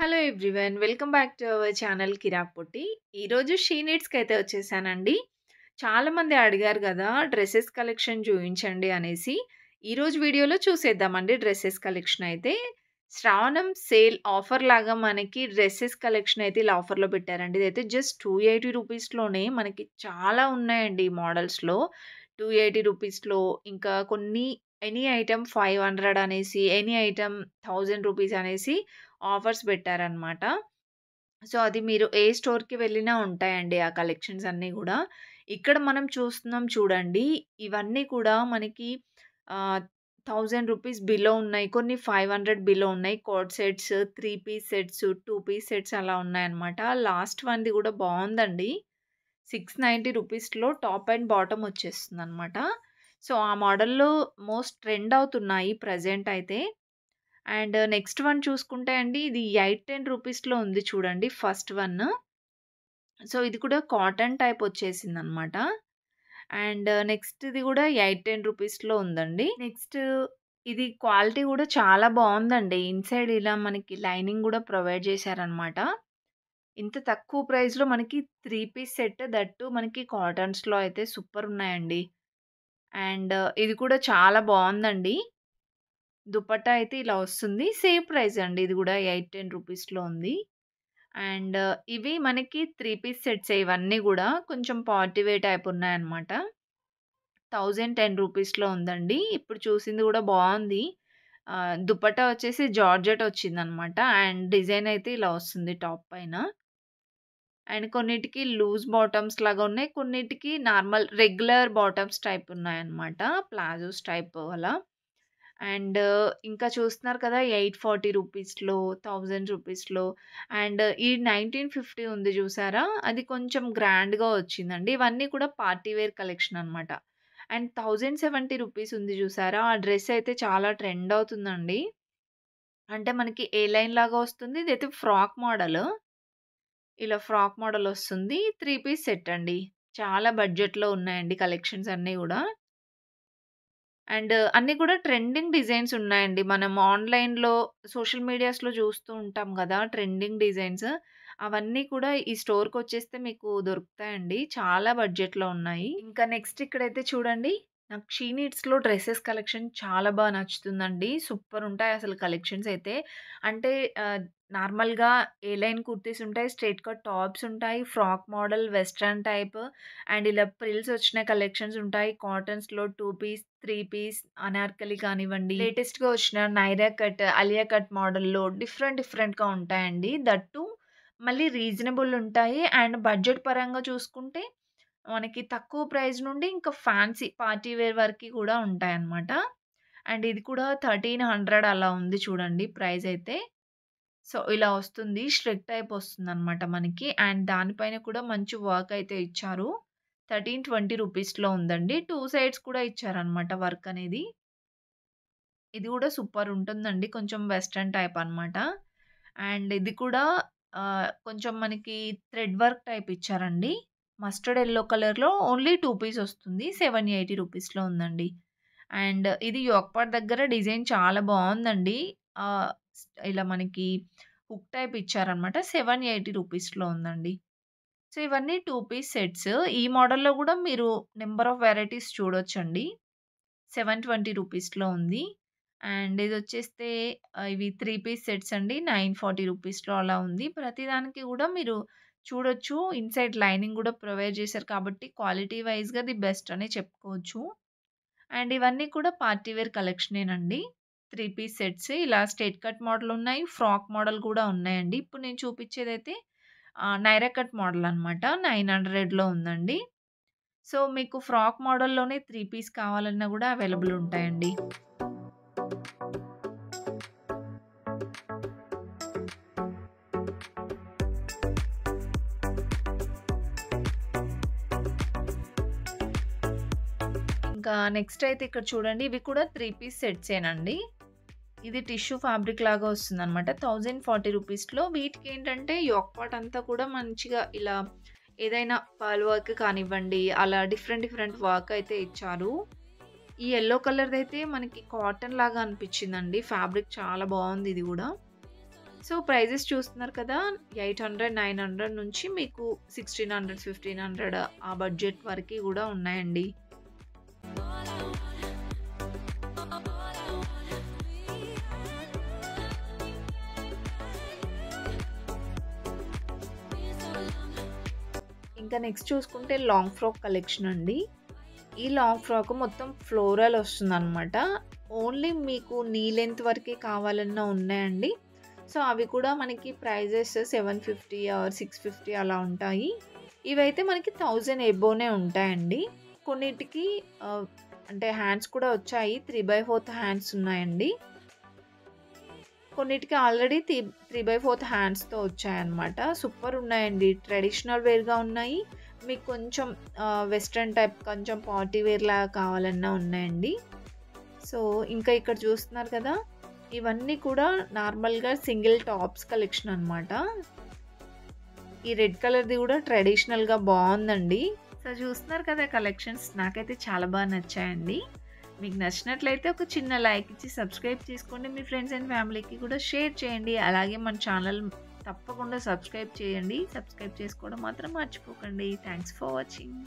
Hello everyone. Welcome back to our channel Kirak Potti. ఈరోజు she నీడ్స్‌కైతే వచ్చేసానండి. చాలామంది అడిగారు గదా! డ్రెసెస్ కలెక్షన్ చూయించండి అనేసి. ఈరోజు వీడియోలో చూసేద్దామండి డ్రెసెస్ కలెక్షన్ అయితే. శ్రావణం సేల్ ఆఫర్ లాగా మనకి డ్రెసెస్ కలెక్షన్ అయితే ఇలా ఆఫర్‌లో పెట్టారండి. ఇదైతే జస్ట్ రూ. 280లోనే మనకి చాలా ఉన్నాయండి ఈ మోడల్స్‌లో. రూ. 280లో ఇంకా కొన్ని ఎనీ ఐటెమ్ 500 అనేసి, ఎనీ ఐటెమ్ రూ. 1000 అనేసి ఆఫర్స్ పెట్టారనమాట. సో, అది మీరు ఏ స్టోర్‌కి వెళ్ళినా ఉంటాయండి ఆ కలెక్షన్స్ అన్నీ గూడా. ఇక్కడ మనం చూస్తున్నాం చూడండి. ఇవన్నీ కూడా మనకి ఆహ్, రూ. 1000 బిలో ఉన్నాయి. కొన్ని 500 బిలో ఉన్నాయి. Coat sets, 3 piece sets, 2 piece sets అలా ఉన్నాయన్నమాట. లాస్ట్ వన్‌ది గూడా బావుందండి. రూ. 690లో టాప్ అండ్ బాటమ్ వచ్చేస్తుందనమాట. సో, ఆ మోడల్‌లో మోస్ట్ ట్రెండ్ అవుతున్నాయి ప్రెజెంట్ అయితే. అండ్ నెక్స్ట్ వన్ చూసుకుంటే అండి ఇది 810 రూపీస్‌లో ఉంది చూడండి ఫస్ట్ వన్. సో, ఇది కూడా కాటన్ టైప్ వచ్చేసిందనమాట. అండ్ నెక్స్ట్‌ది కూడా 810 రూపీస్‌లో ఉందండి. నెక్స్ట్ ఇది క్వాలిటీ కూడా చాలా బావుందండి. ఇన్‌సైడ్ ఇలా మనకి లైనింగ్ కూడా ప్రొవైడ్ చేశారనమాట. ఇంత తక్కువ ప్రైస్‌లో మనకి 3 పీస్ సెట్ దట్ టూ మనకి కాటన్స్‌లో అయితే సూపర్ ఉన్నాయండి. అండ్ ఇది కూడా చాలా బావుందండి. దుపట్టా అయితే ఇలా వస్తుంది. సేమ్ ప్రైస్ అండి. ఇది గూడా 810 రూపీస్‌లో ఉంది. అండ్ ఇవి మనకి 3 పీస్ సెట్సే ఇవన్నీ గూడా. కొంచెం పార్టీ వేర్ టైప్ ఉన్నాయన్నమాట. 1010 రూపీస్‌లో ఉందండి. ఇప్పుడు చూసింది గూడా బావుంది. దుపట్టా వచ్చేసి జార్జెట్ వచ్చిందన్నమాట. అండ్ డిజైన్ అయితే ఇలా వస్తుంది టాప్ పైన. అండ్ కొన్నిటికి లూజ్ బాటమ్స్ లాగా ఉన్నాయి. కొన్నిటికి నార్మల్ రెగ్యులర్ బాటమ్స్ టైప్ ఉన్నాయన్నమాట. ప్లాజోస్ టైప్ అలా. అండ్ ఇంకా చూస్తున్నారు కదా! 840 రూపీస్‌లో, 1000 రూపీస్‌లో అండ్ ఈ 1950 ఉంది చూసారా? అది కొంచెం గ్రాండ్‌గా వచ్చిందండి. ఇవన్నీ కూడా పార్టీ వేర్ కలెక్షన్ అనమాట. అండ్ 1070 రూపీస్ ఉంది చూసారా? ఆ డ్రెస్ అయితే చాలా ట్రెండ్ అవుతుందండి. అంటే మనకి ఏ లైన్ లాగా వస్తుంది. ఇదైతే ఫ్రాక్ మోడల్. ఇలా ఫ్రాక్ మోడల్ వస్తుంది. 3 పీస్ సెట్ అండి. చాలా బడ్జెట్‌లో ఉన్నాయండి కలెక్షన్స్ అన్నీ గూడా. అండ్ అన్నీ కూడా ట్రెండింగ్ డిజైన్స్ ఉన్నాయండి. మనం ఆన్‌లైన్‌లో, సోషల్ మీడియాస్‌లో చూస్తూ ఉంటాం గదా! Trending designs. అవన్నీ కూడా ఈ స్టోర్‌కొచ్చేస్తే మీకు దొరుకుతాయండి. చాలా బడ్జెట్‌లో ఉన్నాయి. ఇంకా నెక్స్ట్ ఇక్కడైతే చూడండి. నాకు షీ నీడ్స్‌లో డ్రెసెస్ కలెక్షన్ చాలా నచ్చుతుందండి. సూపర్ ఉంటాయి అసలు కలెక్షన్స్ అయితే. అంటే నార్మల్‌గా ఏ లైన్ కుర్తీస్ ఉంటాయి. స్ట్రెయిట్ కట్ టాప్స్ ఉంటాయి. Frock model, western type and ఇలా ప్రిల్స్ వచ్చిన కలెక్షన్స్ ఉంటాయి. కాటన్స్‌లో 2 పీస్, 3 పీస్, అనార్కలి కానివ్వండి, లేటెస్ట్‌గా వచ్చిన నైరా కట్, అలియా కట్ మోడల్‌లో డిఫరెంట్‌గా ఉంటాయండి. దట్ టూ మళ్ళీ రీజనబుల్ ఉంటాయి. అండ్ బడ్జెట్ పరంగా చూసుకుంటే మనకి తక్కువ ప్రైస్ నుండి ఇంకా ఫ్యాన్సీ పార్టీ వేర్ వరకి కూడా ఉంటాయన్నమాట. అండ్ ఇది కూడా 1300 అలా ఉంది చూడండి ప్రైస్ అయితే. సో, ఇలా వస్తుంది. ష్రెడ్ టైప్ వస్తుందనమాట మనకి. అండ్ దానిపైన కూడా మంచి వర్క్ అయితే ఇచ్చారు. 1320 రూపీస్‌లో ఉందండి. 2 సైడ్స్ కూడా ఇచ్చారనమాట వర్క్ అనేది. ఇది కూడా సూపర్ ఉంటుందండి. కొంచెం వెస్టర్న్ టైప్ అనమాట. అండ్ ఇది కూడా కొంచెం మనకి థ్రెడ్ వర్క్ టైప్ ఇచ్చారండి. మస్టర్డ్ యెల్లో కలర్‌లో ఓన్లీ 2 పీస్ వస్తుంది. 780 రూపీస్‌లో ఉందండి. అండ్ ఇది యోక్ పార్ట్ దగ్గర డిజైన్ చాలా బావుందండి. ఆహ్, ఇలా మనకి హుక్ టైప్ ఇచ్చారనమాట. 780 రూపీస్‌లో ఉందండి. సో, ఇవన్నీ 2 పీస్ సెట్స్. ఈ మోడల్‌లో గూడా మీరు నంబర్ ఆఫ్ వెరైటీస్ చూడొచ్చండి. 720 రూపీస్‌లో ఉంది. అండ్ ఇదొచ్చేస్తే ఇవి 3 పీస్ సెట్స్ అండి. 940 రూపీస్‌లో అలా ఉంది. ప్రతిదానికి గూడా మీరు చూడొచ్చు. ఇన్‌సైడ్ లైనింగ్ గూడా ప్రొవైడ్ చేశారు కాబట్టి క్వాలిటీ వైస్‌గా ది బెస్ట్ అనే చెప్పుకోవచ్చు. అండ్ ఇవన్నీ కూడా పార్టీ వేర్ కలెక్షనేనండి. 3 పీస్ సెట్స్ ఇలా స్ట్రెయిట్ కట్ మోడల్ ఉన్నాయి. ఫ్రాక్ మోడల్ కూడా ఉన్నాయండి. ఇప్పుడు నేను చూపించేదైతే నైరా కట్ మోడల్ అనమాట. 900లో ఉందండి. సో, మీకు ఫ్రాక్ మోడల్‌లోనే 3 పీస్ కావాలన్నా గూడా అవైలబుల్ ఉంటాయండి. ఇంకా నెక్స్ట్ అయితే ఇక్కడ చూడండి. ఇవి కూడా 3 పీస్ సెట్సేనండి. ఇది టిష్యూ ఫ్యాబ్రిక్ లాగా వస్తుందనమాట. 1040 రూపీస్‌లో వీటికేంటంటే యోక్ పార్ట్ అంతా కూడా మంచిగా ఇలా ఏదైనా పర్ల్ వర్క్ కానివ్వండి, అలా డిఫరెంట్ వర్క్ అయితే ఇచ్చారు. ఈ యెల్లో కలర్‌దయితే మనకి కాటన్ లాగా అనిపిచ్చిందండి. ఫ్యాబ్రిక్ చాలా బావుంది ఇది గూడా. సో, ప్రైజెస్ చూస్తున్నారు కదా! 800, 900 నుంచి మీకు 1600, 1500 ఆ బడ్జెట్ వరకి గూడా ఉన్నాయండి. ఇంకా నెక్స్ట్ చూసుకుంటే లాంగ్ ఫ్రాక్ కలెక్షన్ అండి. ఈ లాంగ్ ఫ్రాక్ మొత్తం ఫ్లోరల్ వస్తుందనమాట. ఓన్లీ మీకు నీ లెంత్ వరకే కావాలన్నా ఉన్నాయండి. సో, అవి కూడా మనకి ప్రైజెస్ 750 ఆర్ 650 అలా ఉంటాయి. ఇవైతే మనకి 1000 ఎబోనే ఉంటాయండి. కొన్నిటికి అంటే హ్యాండ్స్ కూడా వచ్చాయి. 3/4 హ్యాండ్స్ ఉన్నాయండి. కొన్నిటికి ఆల్రెడీ 3/4 హ్యాండ్స్‌తో వచ్చాయన్నమాట. సూపర్ ఉన్నాయండి. ట్రెడిషనల్ వేర్‌గా ఉన్నాయి. మీకు కొంచెం వెస్టర్న్ టైప్ కొంచెం పార్టీ వేర్‌లాగా కావాలన్నా ఉన్నాయండి. సో, ఇంకా ఇక్కడ చూస్తున్నారు కదా! ఇవన్నీ కూడా నార్మల్‌గా సింగిల్ టాప్స్ కలెక్షన్ అన్నమాట. ఈ రెడ్ కలర్‌ది కూడా ట్రెడిషనల్‌గా బావుందండి. సో, చూస్తున్నారు కదా కలెక్షన్స్ నాకైతే చాలా బాగా నచ్చాయండి. మీకు నచ్చినట్లయితే ఒక చిన్న లైక్ ఇచ్చి సబ్స్క్రైబ్ చేసుకోండి. మీ ఫ్రెండ్స్ అండ్ ఫ్యామిలీకి కూడా షేర్ చేయండి. అలాగే మన ఛానల్ తప్పకుండా సబ్స్క్రైబ్ చేయండి. సబ్స్క్రైబ్ చేసుకోవడం మాత్రం మర్చిపోకండి. Thanks for watching.